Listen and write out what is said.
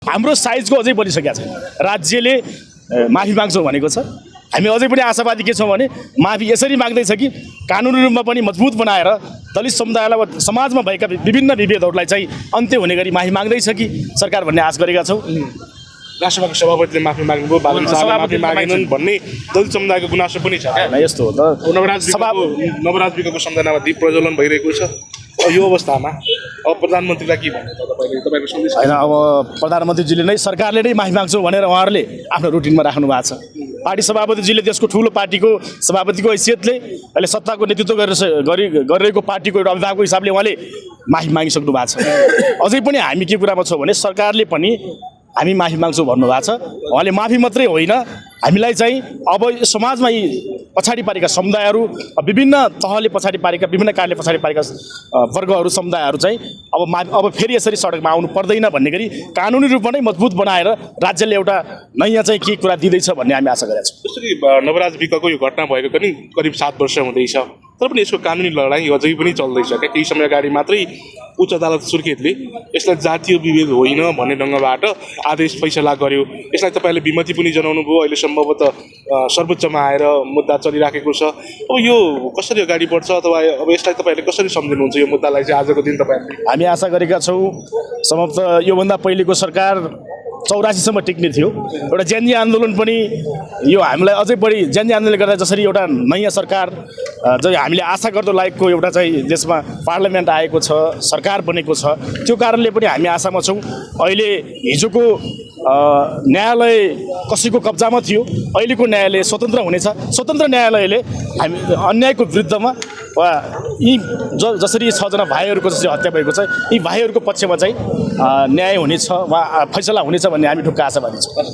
हाम्रो साइजको अझै बढिसकेको छैन। राज्यले माफी माग्छौँ भनेको छ। हामी अझै पनि आशावादी के छौँ भने माफी यसरी माग्दैछ कि कानुनी रूपमा पनि मजबुत बनाएर दलित समुदायलाई समाजमा भएका विभिन्न विभेदहरूलाई चाहिँ अन्त्य हुने गरी माफी माग्दैछ कि सरकार भन्ने आश गरेका छौँ। राष्ट्रसभाको सभापतिले माफी माग्नुभयो, बालन शाहले माफी मागेनन् भन्ने दलित समुदायको गुनासो पनि छ। यस्तो हो त। नवराज विकको सम्झनामा दीप प्रज्वलन भइरहेको छ। यो अवस्थामा अब प्रधानमन्त्रीलाई के भन्नु त तपाईँको सन्देश? होइन, अब प्रधानमन्त्रीजीले नै सरकारले नै माफी माग्छौँ भनेर उहाँहरूले आफ्नो रुटिनमा राख्नु भएको छ। पार्टी सभापतिजीले त्यसको ठुलो पार्टीको सभापतिको हैसियतले अहिले सत्ताको नेतृत्व गरिरहेको पार्टीको एउटा अभिभावकको हिसाबले उहाँले माफी मागिसक्नु भएको छ। अझै पनि हामी के कुरामा छौँ भने सरकारले पनि हामी माफी माग्छौँ भन्नुभएको छ। उहाँले माफी मात्रै होइन, हामीलाई चाहिँ अब समाजमा यी पछाडि पारेका समुदायहरू, विभिन्न तहले पछाडि पारेका, विभिन्न कारणले पछाडि पारेका वर्गहरू, समुदायहरू चाहिँ अब फेरि यसरी सडकमा आउनु पर्दैन भन्ने गरी कानुनी रूपमा नै मजबुत बनाएर राज्यले एउटा नयाँ चाहिँ के कुरा दिँदैछ भन्ने हामी आशा गरेका छौँ। जस्तो कि नवराज विकको यो घटना भएको पनि करिब 7 वर्ष हुँदैछ, तर पनि यसको कानुनी लडाइँ अझै पनि चल्दैछ। क्या केही समय अगाडि मात्रै उच्च अदालत सुर्खेतले यसलाई जातीय विभेद होइन भन्ने ढङ्गबाट आदेश फैसला गर्यो। यसलाई तपाईँले विमति पनि जनाउनु भयो। अहिले सम्भवतः सर्वोच्चमा आएर मुद्दा चलिराखेको छ। अब यो कसरी अगाडि बढ्छ अथवा अब यसलाई तपाईँहरूले कसरी सम्झिनुहुन्छ यो मुद्दालाई चाहिँ आजको दिन तपाईँहरूले? हामी आशा गरेका छौँ सम्भवतः योभन्दा पहिलेको सरकार 84सम्म टिक्ने थियो। एउटा ज्यान्जी आन्दोलन पनि यो हामीलाई अझै बढी ज्यान्जी आन्दोलनले गर्दा जसरी एउटा नयाँ सरकार चाहिँ हामीले आशा गर्दो लायकको एउटा चाहिँ देशमा पार्लियामेन्ट आएको छ, सरकार बनेको छ, त्यो कारणले पनि हामी आशामा छौँ। अहिले हिजोको न्यायालय कसैको कब्जामा थियो, अहिलेको न्यायालय स्वतन्त्र हुनेछ। स्वतन्त्र न्यायालयले हामी अन्यायको विरुद्धमा वा यी जसरी 6 जना भाइहरूको जसरी हत्या भएको छ, यी भाइहरूको पक्षमा चाहिँ न्याय हुनेछ वा फैसला हुनेछ भन्ने हामी ढुक्क आशावादी छौँ।